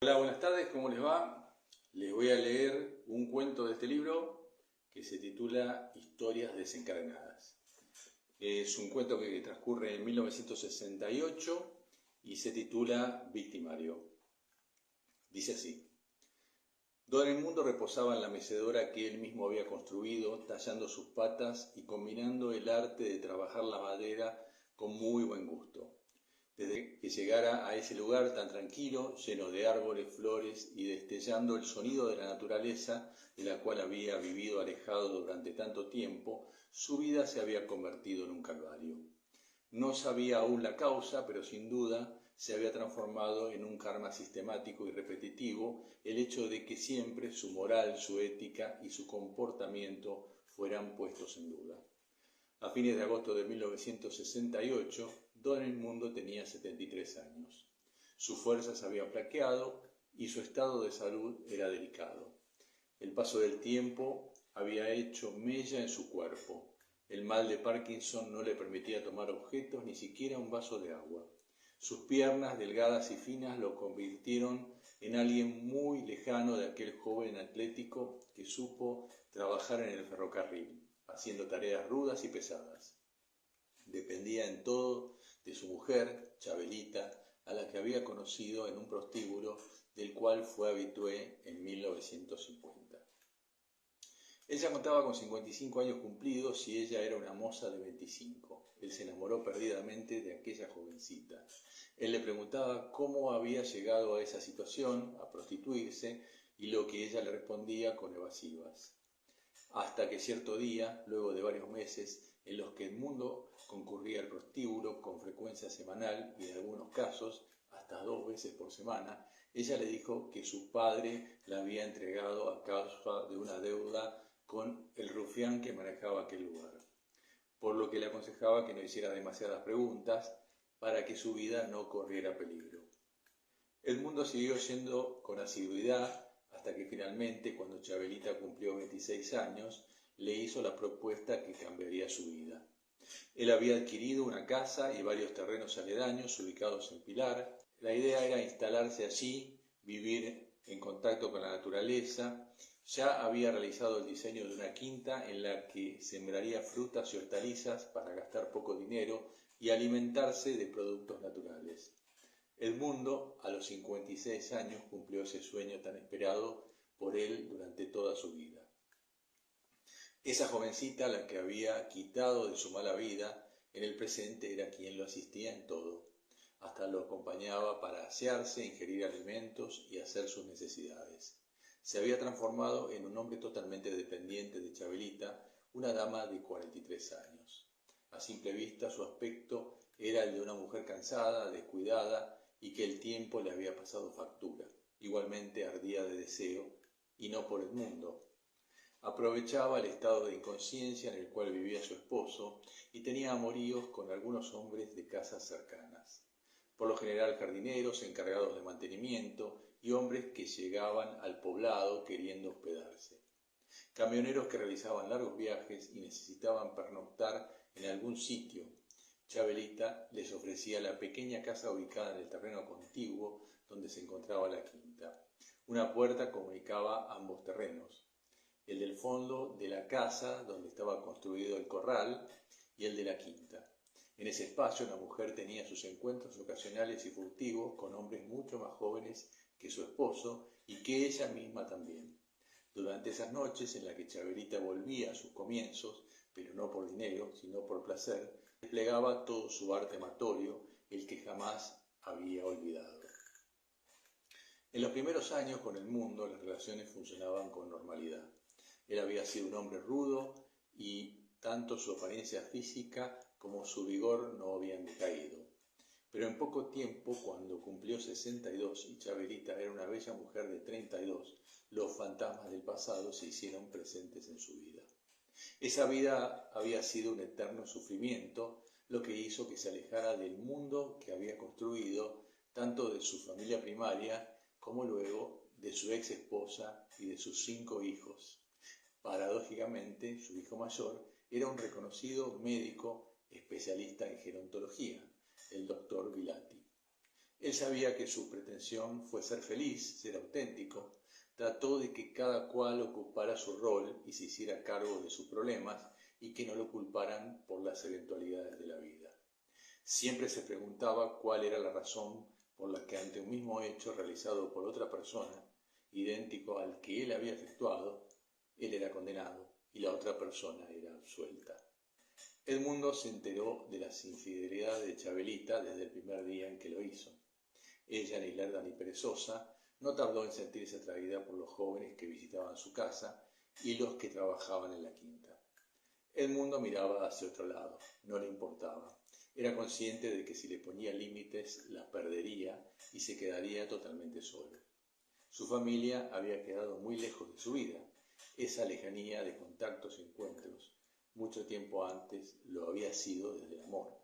Hola, buenas tardes, ¿cómo les va? Les voy a leer un cuento de este libro que se titula Historias desencadenadas. Es un cuento que transcurre en 1968 y se titula Victimario. Dice así: Don Edmundo reposaba en la mecedora que él mismo había construido, tallando sus patas y combinando el arte de trabajar la madera con muy buen gusto. Desde que llegara a ese lugar tan tranquilo, lleno de árboles, flores y destellando el sonido de la naturaleza de la cual había vivido alejado durante tanto tiempo, su vida se había convertido en un calvario. No sabía aún la causa, pero sin duda se había transformado en un karma sistemático y repetitivo el hecho de que siempre su moral, su ética y su comportamiento fueran puestos en duda. A fines de agosto de 1968, Don Edmundo tenía 73 años. Su fuerza se había flaqueado y su estado de salud era delicado. El paso del tiempo había hecho mella en su cuerpo. El mal de Parkinson no le permitía tomar objetos, ni siquiera un vaso de agua. Sus piernas, delgadas y finas, lo convirtieron en alguien muy lejano de aquel joven atlético que supo trabajar en el ferrocarril, haciendo tareas rudas y pesadas. Dependía en todo de su mujer, Chabelita, a la que había conocido en un prostíbulo del cual fue habitué en 1950. Ella contaba con 55 años cumplidos y ella era una moza de 25. Él se enamoró perdidamente de aquella jovencita. Él le preguntaba cómo había llegado a esa situación, a prostituirse, y lo que ella le respondía con evasivas. Hasta que cierto día, luego de varios meses en los que Edmundo concurría al prostíbulo con frecuencia semanal y en algunos casos hasta 2 veces por semana, ella le dijo que su padre la había entregado a causa de una deuda con el rufián que manejaba aquel lugar, por lo que le aconsejaba que no hiciera demasiadas preguntas para que su vida no corriera peligro. Edmundo siguió yendo con asiduidad hasta que finalmente, cuando Chabelita cumplió 26 años, le hizo la propuesta que cambiaría su vida. Él había adquirido una casa y varios terrenos aledaños ubicados en Pilar. La idea era instalarse allí, vivir en contacto con la naturaleza. Ya había realizado el diseño de una quinta en la que sembraría frutas y hortalizas para gastar poco dinero y alimentarse de productos naturales. Edmundo, a los 56 años, cumplió ese sueño tan esperado por él durante toda su vida. Esa jovencita, la que había quitado de su mala vida, en el presente era quien lo asistía en todo. Hasta lo acompañaba para asearse, ingerir alimentos y hacer sus necesidades. Se había transformado en un hombre totalmente dependiente de Chabelita, una dama de 43 años. A simple vista su aspecto era el de una mujer cansada, descuidada y que el tiempo le había pasado factura. Igualmente ardía de deseo, y no por Edmundo. Aprovechaba el estado de inconsciencia en el cual vivía su esposo y tenía amoríos con algunos hombres de casas cercanas, por lo general jardineros encargados de mantenimiento y hombres que llegaban al poblado queriendo hospedarse, camioneros que realizaban largos viajes y necesitaban pernoctar en algún sitio. Chabelita les ofrecía la pequeña casa ubicada en el terreno contiguo donde se encontraba la quinta. Una puerta comunicaba ambos terrenos, el del fondo de la casa donde estaba construido el corral y el de la quinta. En ese espacio la mujer tenía sus encuentros ocasionales y furtivos con hombres mucho más jóvenes que su esposo y que ella misma también. Durante esas noches en las que Chabelita volvía a sus comienzos, pero no por dinero, sino por placer, desplegaba todo su arte amatorio, el que jamás había olvidado. En los primeros años con el mundo las relaciones funcionaban con normalidad. Él había sido un hombre rudo y tanto su apariencia física como su vigor no habían decaído. Pero en poco tiempo, cuando cumplió 62 y Chabelita era una bella mujer de 32, los fantasmas del pasado se hicieron presentes en su vida. Esa vida había sido un eterno sufrimiento, lo que hizo que se alejara del mundo que había construido, tanto de su familia primaria como luego de su ex esposa y de sus 5 hijos. Paradójicamente, su hijo mayor era un reconocido médico especialista en gerontología, el doctor Vilati. Él sabía que su pretensión fue ser feliz, ser auténtico. Trató de que cada cual ocupara su rol y se hiciera cargo de sus problemas y que no lo culparan por las eventualidades de la vida. Siempre se preguntaba cuál era la razón por la que ante un mismo hecho realizado por otra persona, idéntico al que él había efectuado, él era condenado y la otra persona era absuelta. Edmundo se enteró de las infidelidades de Chabelita desde el primer día en que lo hizo. Ella, ni lerda ni perezosa, no tardó en sentirse atraída por los jóvenes que visitaban su casa y los que trabajaban en la quinta. Edmundo miraba hacia otro lado, no le importaba. Era consciente de que si le ponía límites las perdería y se quedaría totalmente solo. Su familia había quedado muy lejos de su vida. Esa lejanía de contactos y encuentros, mucho tiempo antes, lo había sido desde el amor.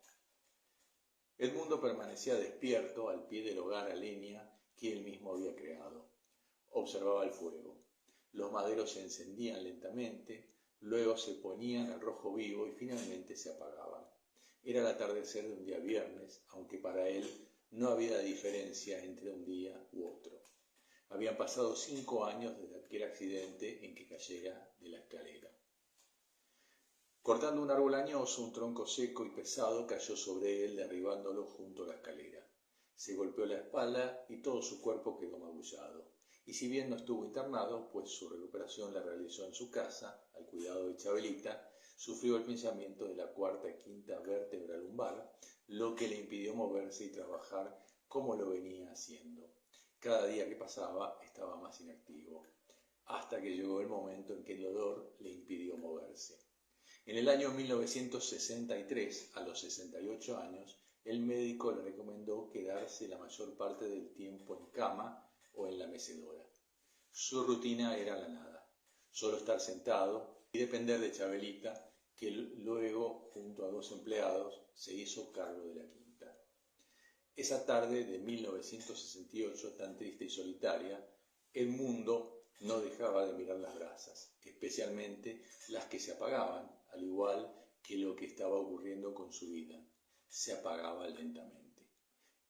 Edmundo permanecía despierto al pie del hogar a leña que él mismo había creado. Observaba el fuego. Los maderos se encendían lentamente, luego se ponían al rojo vivo y finalmente se apagaban. Era el atardecer de un día viernes, aunque para él no había diferencia entre un día u otro. Habían pasado 5 años desde aquel accidente en que cayera de la escalera. Cortando un árbol añoso, un tronco seco y pesado cayó sobre él, derribándolo junto a la escalera. Se golpeó la espalda y todo su cuerpo quedó magullado. Y si bien no estuvo internado, pues su recuperación la realizó en su casa, al cuidado de Chabelita, sufrió el pinzamiento de la cuarta y quinta vértebra lumbar, lo que le impidió moverse y trabajar como lo venía haciendo. Cada día que pasaba estaba más inactivo, hasta que llegó el momento en que el dolor le impidió moverse. En el año 1963, a los 68 años, el médico le recomendó quedarse la mayor parte del tiempo en cama o en la mecedora. Su rutina era la nada, solo estar sentado y depender de Chabelita, que luego, junto a 2 empleados, se hizo cargo de la quinta. Esa tarde de 1968, tan triste y solitaria, Edmundo no dejaba de mirar las brasas, especialmente las que se apagaban, al igual que lo que estaba ocurriendo con su vida. Se apagaba lentamente.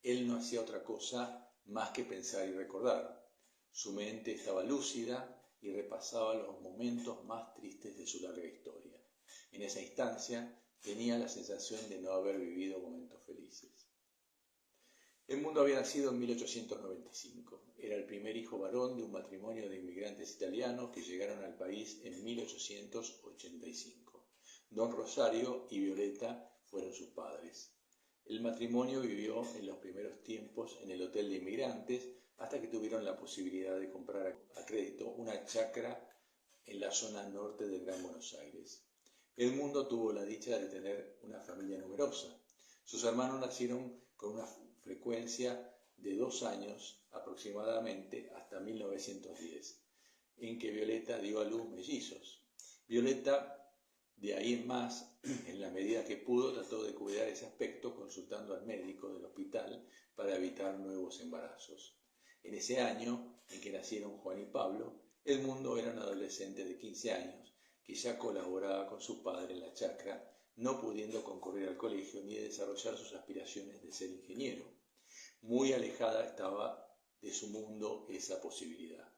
Él no hacía otra cosa más que pensar y recordar. Su mente estaba lúcida y repasaba los momentos más tristes de su larga historia. En esa instancia tenía la sensación de no haber vivido momentos felices. Edmundo había nacido en 1895. Era el primer hijo varón de un matrimonio de inmigrantes italianos que llegaron al país en 1885. Don Rosario y Violeta fueron sus padres. El matrimonio vivió en los primeros tiempos en el hotel de inmigrantes hasta que tuvieron la posibilidad de comprar a crédito una chacra en la zona norte del Gran Buenos Aires. Edmundo tuvo la dicha de tener una familia numerosa. Sus hermanos nacieron con una frecuencia de 2 años aproximadamente hasta 1910, en que Violeta dio a luz mellizos. Violeta, de ahí en más, en la medida que pudo, trató de cuidar ese aspecto consultando al médico del hospital para evitar nuevos embarazos. En ese año en que nacieron Juan y Pablo, Edmundo era un adolescente de 15 años que ya colaboraba con su padre en la chacra, no pudiendo concurrir al colegio ni desarrollar sus aspiraciones de ser ingeniero. Muy alejada estaba de su mundo esa posibilidad.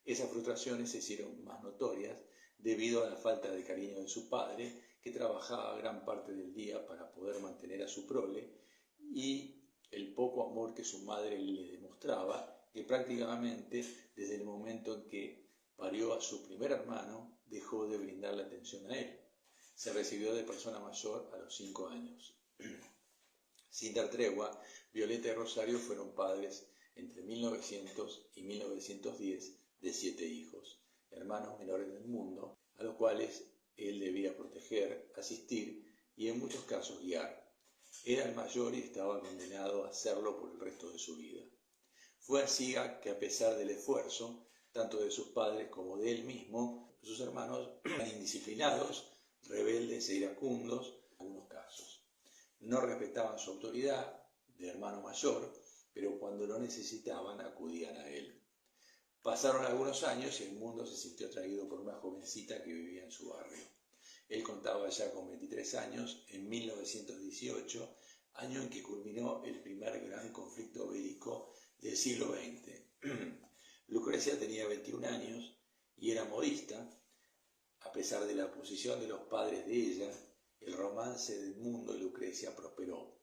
Esas frustraciones se hicieron más notorias debido a la falta de cariño de su padre, que trabajaba gran parte del día para poder mantener a su prole, y el poco amor que su madre le demostraba, que prácticamente desde el momento en que parió a su primer hermano, dejó de brindarle atención a él. Se recibió de persona mayor a los 5 años. Sin dar tregua, Violeta y Rosario fueron padres entre 1900 y 1910 de 7 hijos, hermanos menores del mundo, a los cuales él debía proteger, asistir y en muchos casos guiar. Era el mayor y estaba condenado a hacerlo por el resto de su vida. Fue así que, a pesar del esfuerzo, tanto de sus padres como de él mismo, sus hermanos eran indisciplinados, rebeldes e iracundos en algunos casos. No respetaban su autoridad de hermano mayor, pero cuando lo necesitaban acudían a él. Pasaron algunos años y Edmundo se sintió atraído por una jovencita que vivía en su barrio. Él contaba ya con 23 años, en 1918, año en que culminó el primer gran conflicto bélico del siglo XX. Lucrecia tenía 21 años y era modista. A pesar de la oposición de los padres de ella, el romance de Edmundo y Lucrecia prosperó.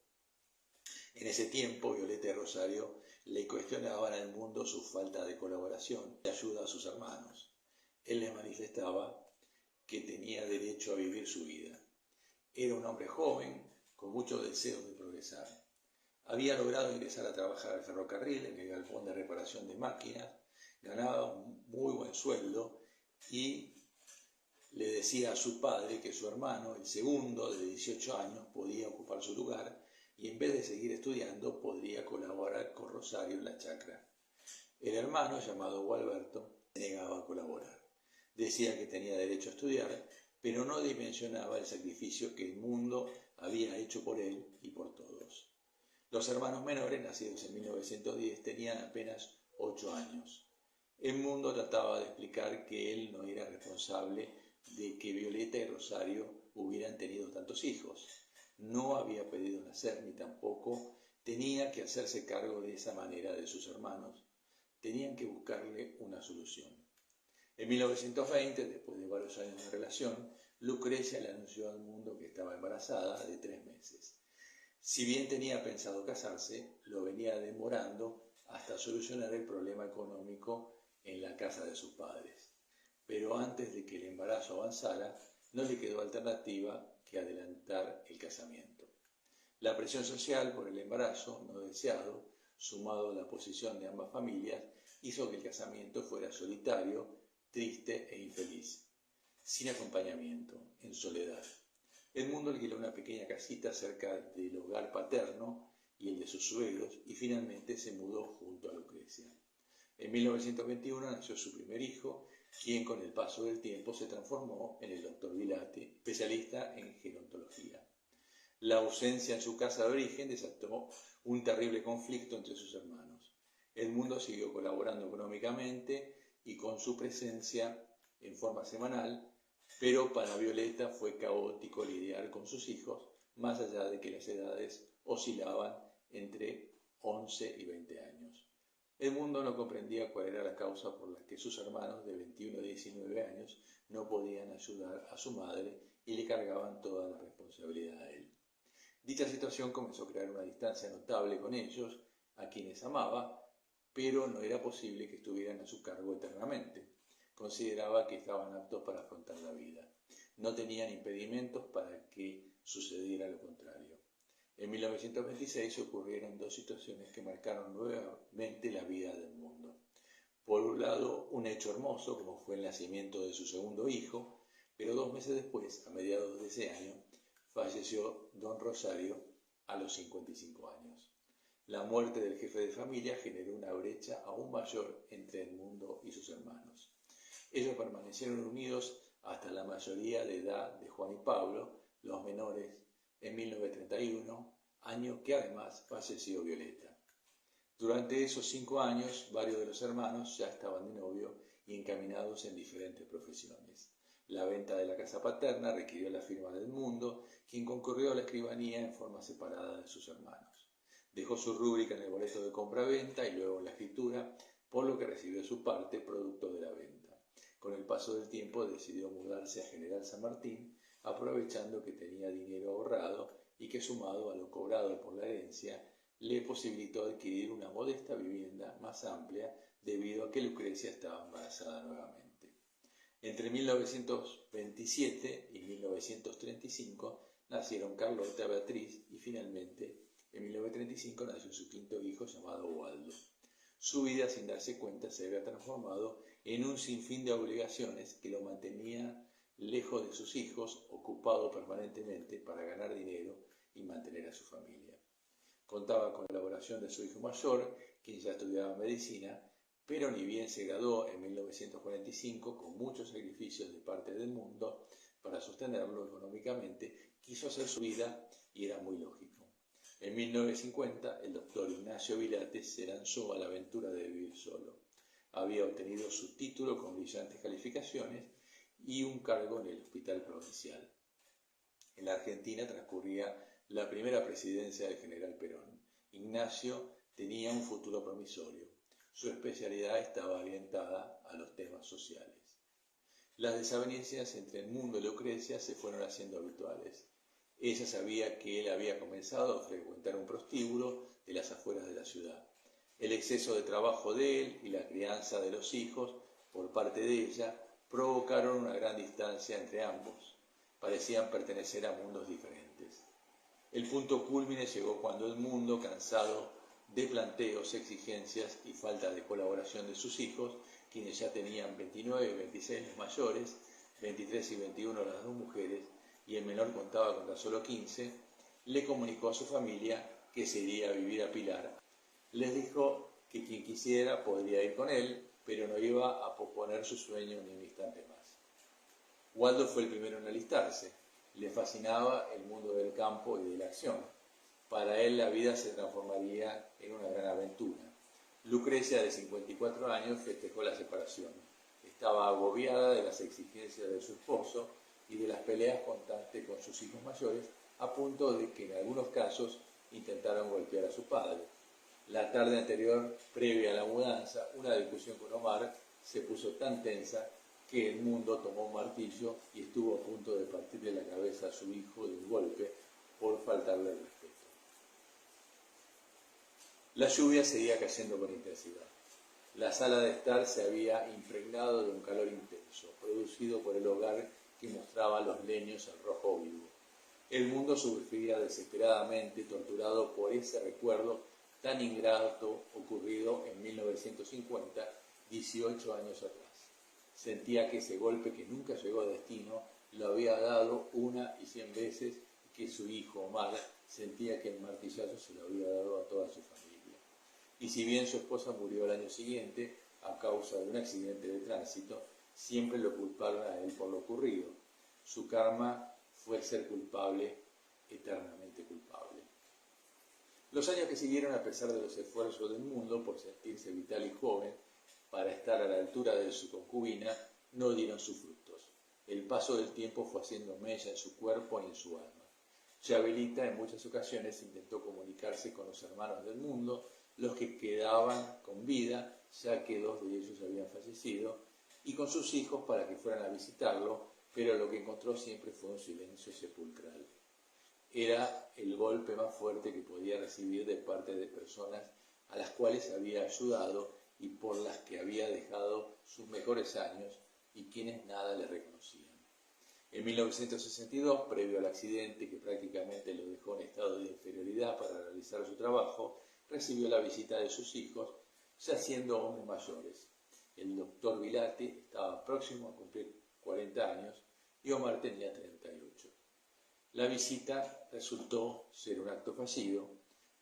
En ese tiempo, Violeta y Rosario le cuestionaban al mundo su falta de colaboración y ayuda a sus hermanos. Él les manifestaba que tenía derecho a vivir su vida. Era un hombre joven, con muchos deseos de progresar. Había logrado ingresar a trabajar al ferrocarril en el galpón de reparación de máquinas, ganaba un muy buen sueldo y le decía a su padre que su hermano, el segundo, de 18 años, podía ocupar su lugar y en vez de seguir estudiando podría colaborar con Rosario en la chacra. El hermano, llamado Gualberto, se negaba a colaborar. Decía que tenía derecho a estudiar, pero no dimensionaba el sacrificio que el mundo había hecho por él y por todos. Los hermanos menores, nacidos en 1910, tenían apenas 8 años. El mundo trataba de explicar que él no era responsable de que Violeta y Rosario hubieran tenido tantos hijos. No había pedido nacer ni tampoco tenía que hacerse cargo de esa manera de sus hermanos. Tenían que buscarle una solución. En 1920, después de varios años de relación, Lucrecia le anunció al mundo que estaba embarazada de 3 meses. Si bien tenía pensado casarse, lo venía demorando hasta solucionar el problema económico en la casa de sus padres. Pero antes de que el embarazo avanzara, no le quedó alternativa que adelantar el casamiento. La presión social por el embarazo no deseado, sumado a la posición de ambas familias, hizo que el casamiento fuera solitario, triste e infeliz, sin acompañamiento, en soledad. Edmundo alquiló una pequeña casita cerca del hogar paterno y el de sus suegros y finalmente se mudó junto a Lucrecia. En 1921 nació su primer hijo, quien con el paso del tiempo se transformó en el doctor Vilate, especialista en gerontología. La ausencia en su casa de origen desató un terrible conflicto entre sus hermanos. Edmundo siguió colaborando económicamente y con su presencia en forma semanal, pero para Violeta fue caótico lidiar con sus hijos, más allá de que las edades oscilaban entre 11 y 20 años. Edmundo no comprendía cuál era la causa por la que sus hermanos de 21 y 19 años no podían ayudar a su madre y le cargaban toda la responsabilidad a él. Dicha situación comenzó a crear una distancia notable con ellos, a quienes amaba, pero no era posible que estuvieran a su cargo eternamente. Consideraba que estaban aptos para afrontar la vida. No tenían impedimentos para que sucediera lo contrario. En 1926 ocurrieron 2 situaciones que marcaron nuevamente la vida del mundo. Por un lado, un hecho hermoso, como fue el nacimiento de su segundo hijo, pero 2 meses después, a mediados de ese año, falleció don Rosario a los 55 años. La muerte del jefe de familia generó una brecha aún mayor entre el mundo y sus hermanos. Ellos permanecieron unidos hasta la mayoría de edad de Juan y Pablo, los menores, en 1931, año que además falleció Violeta. Durante esos 5 años, varios de los hermanos ya estaban de novio y encaminados en diferentes profesiones. La venta de la casa paterna requirió la firma de Edmundo, quien concurrió a la escribanía en forma separada de sus hermanos. Dejó su rúbrica en el boleto de compra-venta y luego en la escritura, por lo que recibió su parte producto de la venta. Con el paso del tiempo decidió mudarse a General San Martín, aprovechando que tenía dinero ahorrado y que, sumado a lo cobrado por la herencia, le posibilitó adquirir una modesta vivienda más amplia debido a que Lucrecia estaba embarazada nuevamente. Entre 1927 y 1935 nacieron Carlota, Beatriz y finalmente en 1935 nació su quinto hijo llamado Waldo. Su vida, sin darse cuenta, se había transformado en un sinfín de obligaciones que lo mantenía lejos de sus hijos, ocupado permanentemente para ganar dinero y mantener a su familia. Contaba con la colaboración de su hijo mayor, quien ya estudiaba medicina, pero ni bien se graduó en 1945, con muchos sacrificios de parte del mundo para sostenerlo económicamente, quiso hacer su vida y era muy lógico. En 1950, el doctor Ignacio Vilate se lanzó a la aventura de vivir solo. Había obtenido su título con brillantes calificaciones y un cargo en el hospital provincial. En la Argentina transcurría la primera presidencia del general Perón. Ignacio tenía un futuro promisorio. Su especialidad estaba orientada a los temas sociales. Las desavenencias entre el mundo y Lucrecia se fueron haciendo habituales. Ella sabía que él había comenzado a frecuentar un prostíbulo de las afueras de la ciudad. El exceso de trabajo de él y la crianza de los hijos por parte de ella provocaron una gran distancia entre ambos. Parecían pertenecer a mundos diferentes. El punto cúlmine llegó cuando el mundo, cansado de planteos, exigencias y falta de colaboración de sus hijos, quienes ya tenían 29 y 26 años mayores, 23 y 21 las dos mujeres, y el menor contaba con tan solo 15, le comunicó a su familia que se iría a vivir a Pilar. Les dijo que quien quisiera podría ir con él, pero no iba a posponer su sueño ni un instante más. Waldo fue el primero en alistarse. Le fascinaba el mundo del campo y de la acción. Para él la vida se transformaría en una gran aventura. Lucrecia, de 54 años, festejó la separación. Estaba agobiada de las exigencias de su esposo y de las peleas constantes con sus hijos mayores, a punto de que en algunos casos intentaron golpear a su padre. La tarde anterior, previa a la mudanza, una discusión con Omar se puso tan tensa que el mundo tomó un martillo y estuvo a punto de partirle la cabeza a su hijo de un golpe por faltarle el respeto. La lluvia seguía cayendo con intensidad. La sala de estar se había impregnado de un calor intenso, producido por el hogar que mostraba los leños en rojo vivo. El mundo sufría desesperadamente, torturado por ese recuerdo tan ingrato ocurrido en 1950, 18 años atrás. Sentía que ese golpe que nunca llegó a destino lo había dado una y 100 veces, y que su hijo Omar sentía que el martillazo se lo había dado a toda su familia. Y si bien su esposa murió al año siguiente a causa de un accidente de tránsito, siempre lo culparon a él por lo ocurrido. Su karma fue ser culpable, eternamente culpable. Los años que siguieron, a pesar de los esfuerzos del mundo por sentirse vital y joven, para estar a la altura de su concubina, no dieron sus frutos. El paso del tiempo fue haciendo mella en su cuerpo y en su alma. Chabelita en muchas ocasiones intentó comunicarse con los hermanos del mundo, los que quedaban con vida, ya que 2 de ellos habían fallecido, y con sus hijos para que fueran a visitarlo, pero lo que encontró siempre fue un silencio sepulcral. Era el golpe más fuerte que podía recibir de parte de personas a las cuales había ayudado y por las que había dejado sus mejores años y quienes nada le reconocían. En 1962, previo al accidente que prácticamente lo dejó en estado de inferioridad para realizar su trabajo, recibió la visita de sus hijos, ya siendo hombres mayores. El doctor Vilati estaba próximo a cumplir 40 años y Omar tenía 38. La visita resultó ser un acto fallido,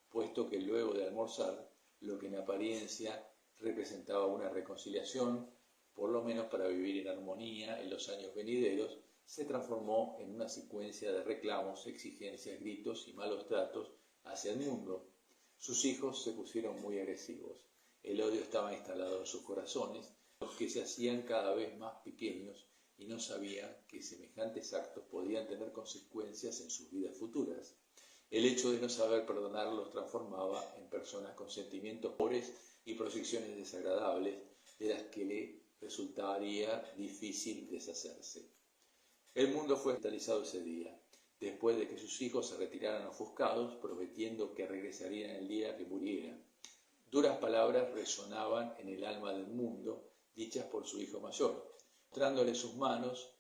puesto que luego de almorzar, lo que en apariencia representaba una reconciliación, por lo menos para vivir en armonía en los años venideros, se transformó en una secuencia de reclamos, exigencias, gritos y malos tratos hacia el mundo. Sus hijos se pusieron muy agresivos. El odio estaba instalado en sus corazones, los que se hacían cada vez más pequeños y no sabían que semejantes actos podían tener consecuencias en sus vidas futuras. El hecho de no saber perdonar los transformaba en personas con sentimientos pobres y proyecciones desagradables de las que le resultaría difícil deshacerse. El mundo fue hospitalizado ese día, después de que sus hijos se retiraran ofuscados, prometiendo que regresarían el día que muriera. Duras palabras resonaban en el alma del mundo, dichas por su hijo mayor. Mostrándole sus manos,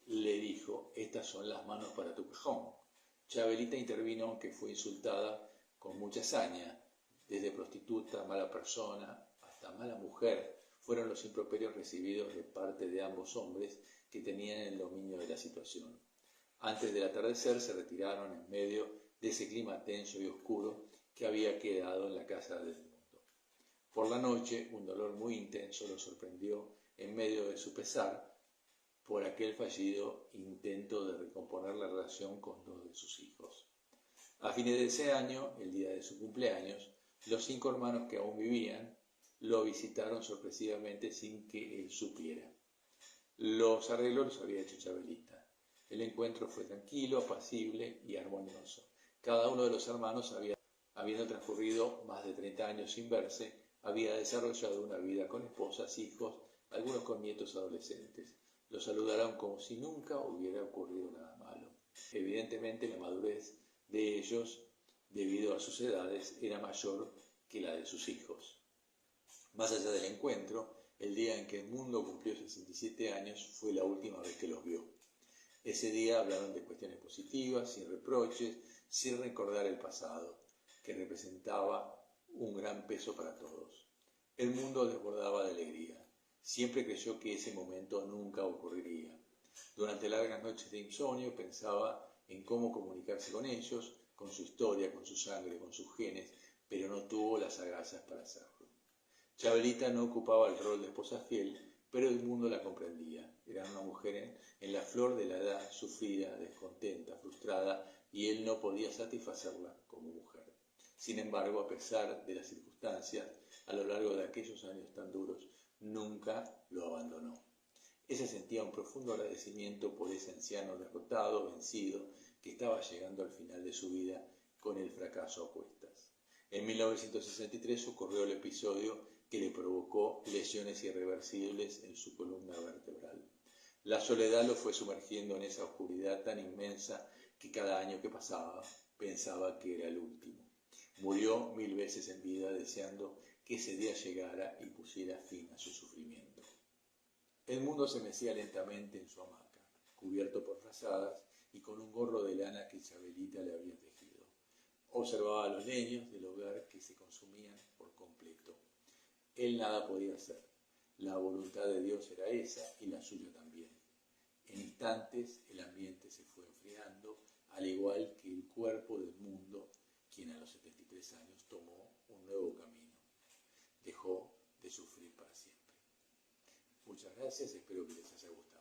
le dijo: «Estas son las manos para tu cajón». Chabelita intervino, aunque fue insultada con mucha saña. Desde prostituta, mala persona, hasta mala mujer, fueron los improperios recibidos de parte de ambos hombres que tenían el dominio de la situación. Antes del atardecer se retiraron en medio de ese clima tenso y oscuro que había quedado en la casa del mundo. Por la noche, un dolor muy intenso lo sorprendió en medio de su pesar por aquel fallido intento de recomponer la relación con 2 de sus hijos. A fines de ese año, el día de su cumpleaños, los 5 hermanos que aún vivían lo visitaron sorpresivamente sin que él supiera. Los arreglos los había hecho Chabelita. El encuentro fue tranquilo, apacible y armonioso. Cada uno de los hermanos habiendo transcurrido más de 30 años sin verse, había desarrollado una vida con esposas, hijos, algunos con nietos adolescentes. Los saludaron como si nunca hubiera ocurrido nada malo. Evidentemente la madurez de ellos, debido a sus edades, era mayor que la de sus hijos. Más allá del encuentro, el día en que el mundo cumplió 67 años fue la última vez que los vio. Ese día hablaron de cuestiones positivas, sin reproches, sin recordar el pasado, que representaba un gran peso para todos. El mundo desbordaba de alegría. Siempre creyó que ese momento nunca ocurriría. Durante largas noches de insomnio pensaba en cómo comunicarse con ellos, con su historia, con su sangre, con sus genes, pero no tuvo las agallas para hacerlo. Chabelita no ocupaba el rol de esposa fiel, pero el mundo la comprendía. Era una mujer en la flor de la edad, sufrida, descontenta, frustrada, y él no podía satisfacerla como mujer. Sin embargo, a pesar de las circunstancias, a lo largo de aquellos años tan duros, nunca lo abandonó. Ella sentía un profundo agradecimiento por ese anciano derrotado, vencido, que estaba llegando al final de su vida con el fracaso a cuestas. En 1963 ocurrió el episodio que le provocó lesiones irreversibles en su columna vertebral. La soledad lo fue sumergiendo en esa oscuridad tan inmensa que cada año que pasaba pensaba que era el último. Murió 1000 veces en vida deseando que ese día llegara y pusiera fin a su sufrimiento. El mundo se mecía lentamente en su hamaca, cubierto por frazadas y con un gorro de lana que Chabelita le había tejido. Observaba los leños del hogar que se consumían por completo. Él nada podía hacer. La voluntad de Dios era esa y la suya también. En instantes el ambiente se fue enfriando, al igual que el cuerpo del mundo, quien a los 73 años tomó un nuevo camino. Dejó de sufrir para siempre. Muchas gracias, espero que les haya gustado.